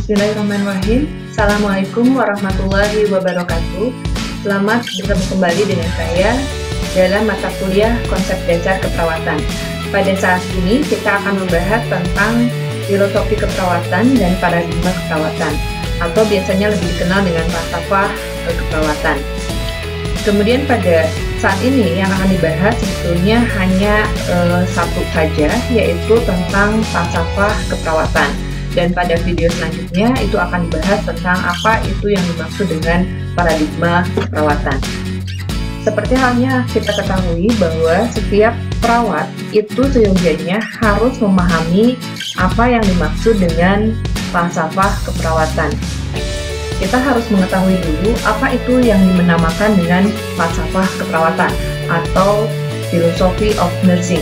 Bismillahirrahmanirrahim. Assalamualaikum warahmatullahi wabarakatuh. Selamat bertemu kembali dengan saya dalam mata kuliah konsep dasar keperawatan. Pada saat ini kita akan membahas tentang filosofi keperawatan dan paradigma keperawatan, atau biasanya lebih dikenal dengan falsafah keperawatan. Kemudian pada saat ini yang akan dibahas sebetulnya hanya satu saja, yaitu tentang falsafah keperawatan. Dan pada video selanjutnya itu akan dibahas tentang apa itu yang dimaksud dengan paradigma keperawatan. Seperti halnya kita ketahui bahwa setiap perawat itu seyogianya harus memahami apa yang dimaksud dengan falsafah keperawatan. Kita harus mengetahui dulu apa itu yang dinamakan dengan falsafah keperawatan atau philosophy of nursing.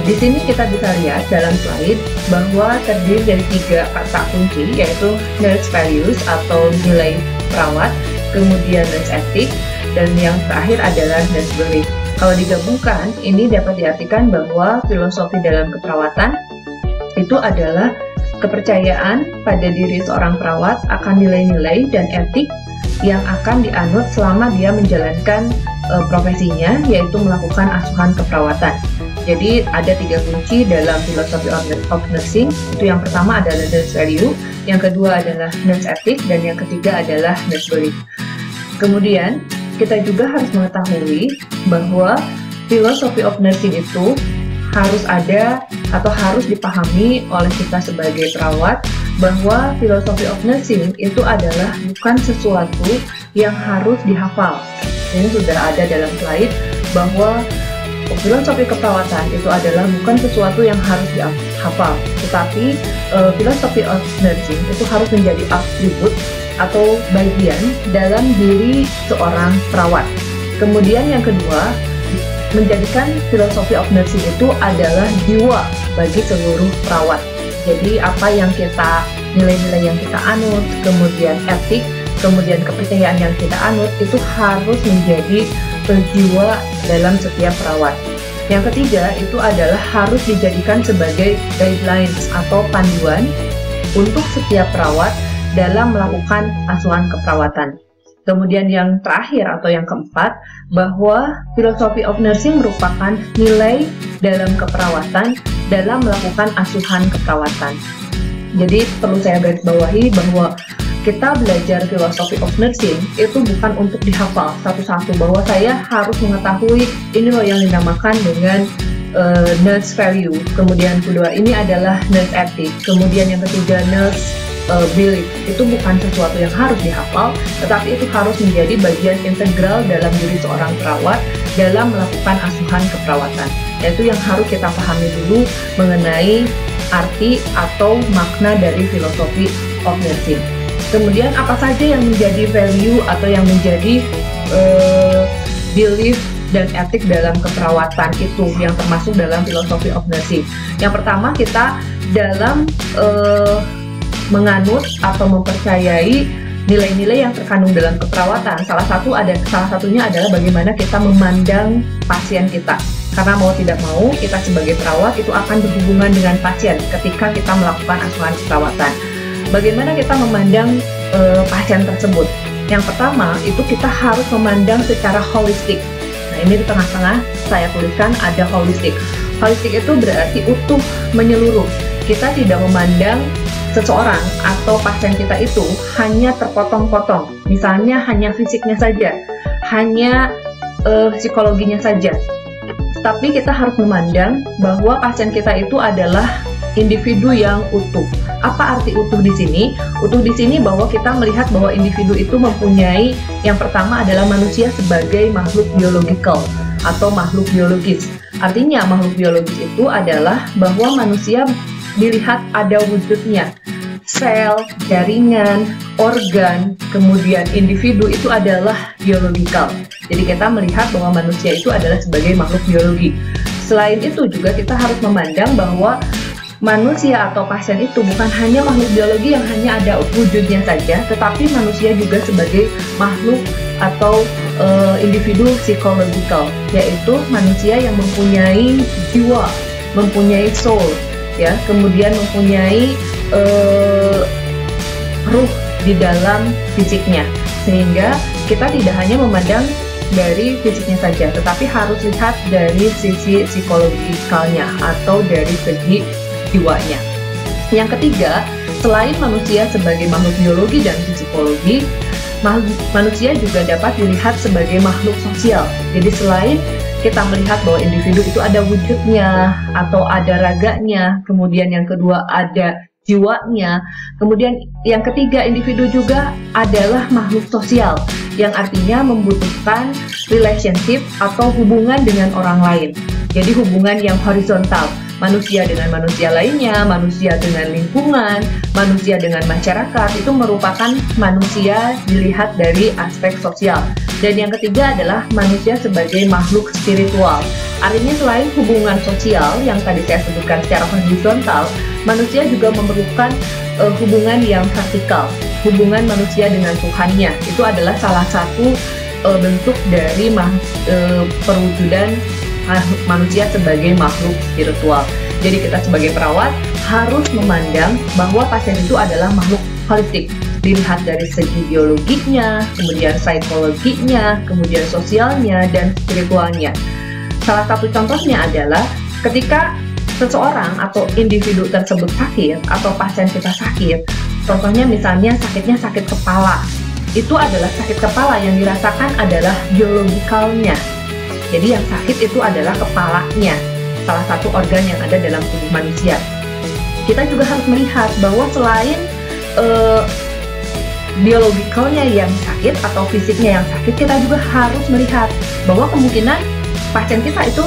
Di sini kita bisa lihat dalam slide bahwa terdiri dari 3 kata kunci, yaitu nurse values atau nilai perawat, kemudian nurse ethic, dan yang terakhir adalah nurse belief. Kalau digabungkan, ini dapat diartikan bahwa filosofi dalam keperawatan itu adalah kepercayaan pada diri seorang perawat akan nilai-nilai dan etik yang akan dianut selama dia menjalankan profesinya, yaitu melakukan asuhan keperawatan. Jadi ada 3 kunci dalam filosofi of nursing. Itu yang pertama adalah nurse value, yang kedua adalah nurse ethic, dan yang ketiga adalah nurse belief. Kemudian kita juga harus mengetahui bahwa filosofi of nursing itu harus ada atau harus dipahami oleh kita sebagai perawat, bahwa filosofi of nursing itu adalah bukan sesuatu yang harus dihafal. Ini sudah ada dalam slide bahwa filosofi keperawatan itu adalah bukan sesuatu yang harus dihafal, tetapi filosofi of nursing itu harus menjadi atribut atau bagian dalam diri seorang perawat. Kemudian yang kedua, menjadikan filosofi of nursing itu adalah jiwa bagi seluruh perawat. Jadi apa yang kita, nilai-nilai yang kita anut, kemudian etik, kemudian kepercayaan yang kita anut itu harus menjadi jiwa dalam setiap perawat. Yang ketiga itu adalah harus dijadikan sebagai guidelines atau panduan untuk setiap perawat dalam melakukan asuhan keperawatan. Kemudian yang terakhir atau yang keempat, bahwa filosofi of nursing merupakan nilai dalam keperawatan dalam melakukan asuhan keperawatan. Jadi perlu saya garis bawahi bahwa kita belajar filosofi of nursing itu bukan untuk dihafal satu-satu, bahwa saya harus mengetahui ini loh yang dinamakan dengan nurse value, kemudian kedua ini adalah nurse ethic, kemudian yang ketiga nurse belief. Itu bukan sesuatu yang harus dihafal, tetapi itu harus menjadi bagian integral dalam diri seorang perawat dalam melakukan asuhan keperawatan. Yaitu yang harus kita pahami dulu mengenai arti atau makna dari filosofi of nursing. Kemudian apa saja yang menjadi value atau yang menjadi belief dan etik dalam keperawatan itu yang termasuk dalam filosofi of nursing. Yang pertama, kita dalam menganut atau mempercayai nilai-nilai yang terkandung dalam keperawatan. Salah satunya adalah bagaimana kita memandang pasien kita. Karena mau tidak mau, kita sebagai perawat itu akan berhubungan dengan pasien ketika kita melakukan asuhan keperawatan. Bagaimana kita memandang pasien tersebut? Yang pertama, itu kita harus memandang secara holistik. Nah, ini di tengah-tengah saya tuliskan ada holistik. Holistik itu berarti utuh, menyeluruh. Kita tidak memandang seseorang atau pasien kita itu hanya terpotong-potong. Misalnya hanya fisiknya saja, hanya psikologinya saja. Tapi kita harus memandang bahwa pasien kita itu adalah individu yang utuh. Apa arti utuh di sini? Utuh di sini bahwa kita melihat bahwa individu itu mempunyai, yang pertama adalah manusia sebagai makhluk biologikal atau makhluk biologis. Artinya makhluk biologis itu adalah bahwa manusia dilihat ada wujudnya. Sel, jaringan, organ, kemudian individu itu adalah biologikal. Jadi kita melihat bahwa manusia itu adalah sebagai makhluk biologi. Selain itu juga kita harus memandang bahwa manusia atau pasien itu bukan hanya makhluk biologi yang hanya ada wujudnya saja, tetapi manusia juga sebagai makhluk atau individu psikologikal, yaitu manusia yang mempunyai jiwa, mempunyai soul, ya, kemudian mempunyai ruh di dalam fisiknya, sehingga kita tidak hanya memandang dari fisiknya saja, tetapi harus lihat dari sisi psikologikalnya atau dari segi jiwanya. Yang ketiga, selain manusia sebagai makhluk biologi dan psikologi, manusia juga dapat dilihat sebagai makhluk sosial. Jadi selain kita melihat bahwa individu itu ada wujudnya atau ada raganya, kemudian yang kedua ada jiwanya, kemudian yang ketiga individu juga adalah makhluk sosial yang artinya membutuhkan relationship atau hubungan dengan orang lain. Jadi hubungan yang horizontal, manusia dengan manusia lainnya, manusia dengan lingkungan, manusia dengan masyarakat, itu merupakan manusia dilihat dari aspek sosial. Dan yang ketiga adalah manusia sebagai makhluk spiritual. Artinya selain hubungan sosial yang tadi saya sebutkan secara horizontal, manusia juga memerlukan hubungan yang vertikal, hubungan manusia dengan Tuhannya. Itu adalah salah satu bentuk dari perwujudan manusia sebagai makhluk spiritual. Jadi kita sebagai perawat harus memandang bahwa pasien itu adalah makhluk holistik, dilihat dari segi biologinya, kemudian psikologinya, kemudian sosialnya, dan spiritualnya. Salah satu contohnya adalah ketika seseorang atau individu tersebut sakit atau pasien kita sakit, contohnya misalnya sakitnya sakit kepala, itu adalah sakit kepala yang dirasakan adalah biologikalnya. Jadi yang sakit itu adalah kepalanya, salah satu organ yang ada dalam tubuh manusia. Kita juga harus melihat bahwa selain biologikalnya yang sakit atau fisiknya yang sakit, kita juga harus melihat bahwa kemungkinan pasien kita itu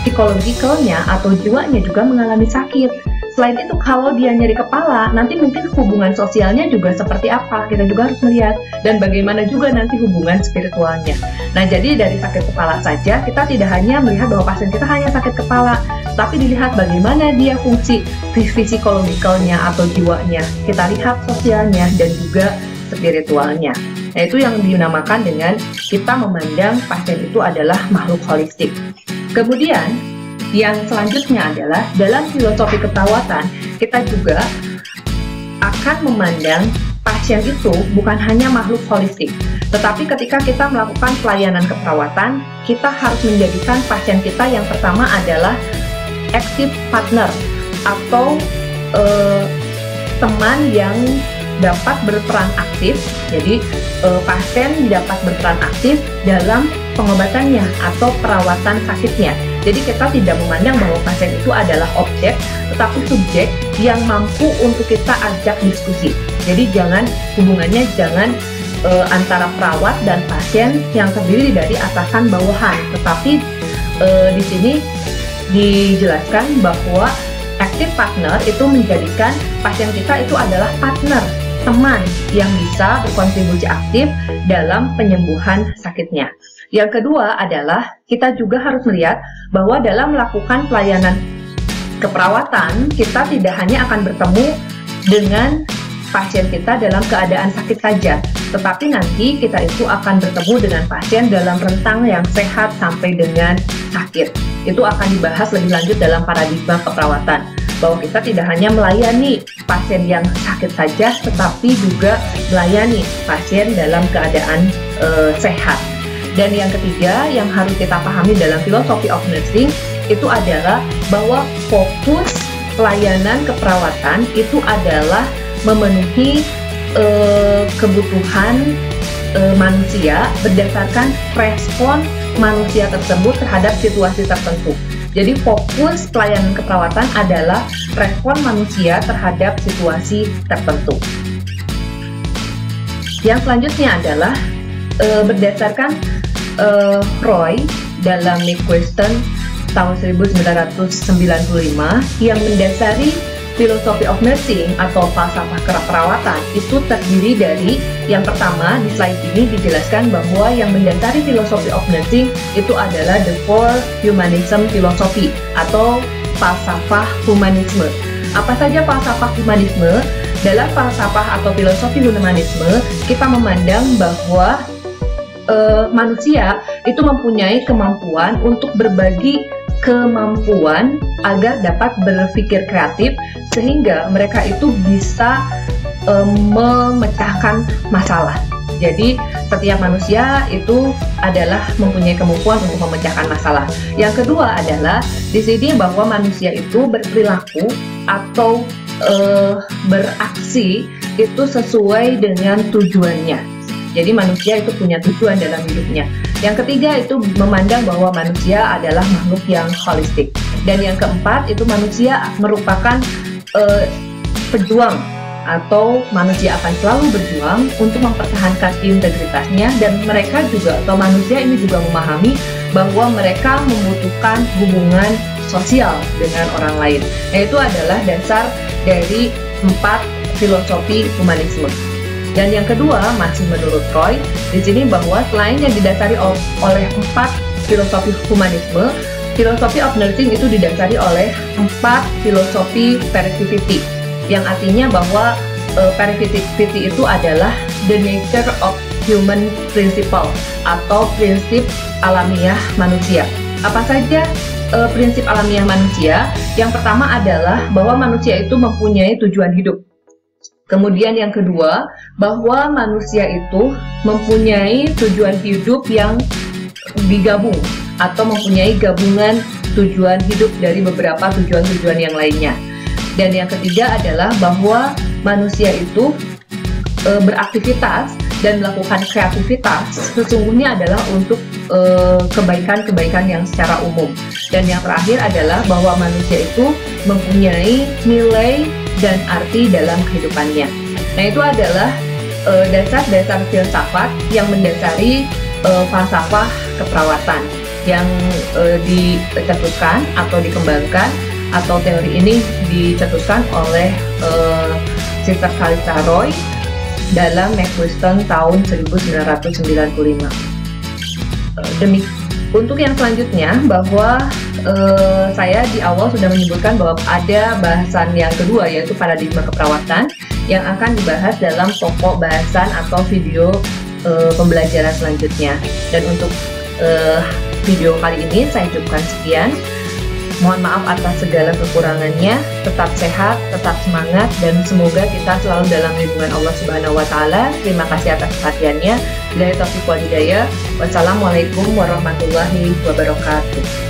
psikologikalnya atau jiwanya juga mengalami sakit. Selain itu, kalau dia nyeri kepala, nanti mungkin hubungan sosialnya juga seperti apa, kita juga harus melihat, dan bagaimana juga nanti hubungan spiritualnya. Nah, jadi dari sakit kepala saja, kita tidak hanya melihat bahwa pasien kita hanya sakit kepala, tapi dilihat bagaimana dia fungsi psikologikalnya atau jiwanya. Kita lihat sosialnya dan juga spiritualnya. Nah, itu yang dinamakan dengan kita memandang pasien itu adalah makhluk holistik. Kemudian, yang selanjutnya adalah dalam filosofi keperawatan, kita juga akan memandang pasien itu bukan hanya makhluk holistik, tetapi ketika kita melakukan pelayanan keperawatan, kita harus menjadikan pasien kita yang pertama adalah active partner atau teman yang dapat berperan aktif. Jadi pasien dapat berperan aktif dalam pengobatannya atau perawatan sakitnya. Jadi kita tidak memandang bahwa pasien itu adalah objek, tetapi subjek yang mampu untuk kita ajak diskusi. Jadi hubungannya jangan antara perawat dan pasien yang terdiri dari atasan bawahan, tetapi di sini dijelaskan bahwa active partner itu menjadikan pasien kita itu adalah partner, teman yang bisa berkontribusi aktif dalam penyembuhan sakitnya. Yang kedua adalah kita juga harus melihat bahwa dalam melakukan pelayanan keperawatan, kita tidak hanya akan bertemu dengan pasien kita dalam keadaan sakit saja, tetapi nanti kita itu akan bertemu dengan pasien dalam rentang yang sehat sampai dengan sakit. Itu akan dibahas lebih lanjut dalam paradigma keperawatan, bahwa kita tidak hanya melayani pasien yang sakit saja, tetapi juga melayani pasien dalam keadaan sehat. Dan yang ketiga yang harus kita pahami dalam filosofi of nursing itu adalah bahwa fokus pelayanan keperawatan itu adalah memenuhi kebutuhan manusia berdasarkan respon manusia tersebut terhadap situasi tertentu. Jadi fokus pelayanan keperawatan adalah respon manusia terhadap situasi tertentu. Yang selanjutnya adalah berdasarkan Roy dalam Make Question tahun 1995 yang mendasari filosofi of nursing atau falsafah keperawatan itu terdiri dari yang pertama di slide ini dijelaskan bahwa yang mendasari filosofi of nursing itu adalah the four humanism philosophy atau falsafah humanisme. Apa saja falsafah humanisme? Dalam falsafah atau filosofi humanisme kita memandang bahwa manusia itu mempunyai kemampuan untuk berbagi kemampuan agar dapat berpikir kreatif sehingga mereka itu bisa memecahkan masalah. Jadi setiap manusia itu adalah mempunyai kemampuan untuk memecahkan masalah. Yang kedua adalah di sini bahwa manusia itu berperilaku atau beraksi itu sesuai dengan tujuannya. Jadi manusia itu punya tujuan dalam hidupnya. Yang ketiga itu memandang bahwa manusia adalah makhluk yang holistik. Dan yang keempat itu manusia merupakan pejuang, atau manusia akan selalu berjuang untuk mempertahankan integritasnya, dan mereka juga atau manusia ini juga memahami bahwa mereka membutuhkan hubungan sosial dengan orang lain. Nah, itu adalah dasar dari 4 filosofi humanisme. Dan yang kedua masih menurut Roy di sini bahwa selain yang didasari oleh 4 filosofi humanisme, filosofi of nursing itu didasari oleh 4 filosofi pervasivity, yang artinya bahwa pervasivity itu adalah the nature of human principle atau prinsip alamiah manusia. Apa saja prinsip alamiah manusia? Yang pertama adalah bahwa manusia itu mempunyai tujuan hidup. Kemudian yang kedua, bahwa manusia itu mempunyai tujuan hidup yang digabung atau mempunyai gabungan tujuan hidup dari beberapa tujuan-tujuan yang lainnya. Dan yang ketiga adalah bahwa manusia itu beraktivitas dan melakukan kreativitas sesungguhnya adalah untuk kebaikan-kebaikan yang secara umum. Dan yang terakhir adalah bahwa manusia itu mempunyai nilai dan arti dalam kehidupannya. Nah, itu adalah dasar-dasar filsafat yang mendasari falsafah keperawatan yang dicetuskan atau dikembangkan, atau teori ini dicetuskan oleh Sister Calista Roy dalam McQuiston tahun 1995. Untuk yang selanjutnya, bahwa saya di awal sudah menyebutkan bahwa ada bahasan yang kedua, yaitu paradigma keperawatan, yang akan dibahas dalam pokok bahasan atau video pembelajaran selanjutnya. Dan untuk video kali ini saya cukupkan sekian. Mohon maaf atas segala kekurangannya. Tetap sehat, tetap semangat, dan semoga kita selalu dalam lindungan Allah Subhanahu wa Ta'ala. Terima kasih atas perhatiannya. Billahi taufiq wal hidayah. Wassalamualaikum warahmatullahi wabarakatuh.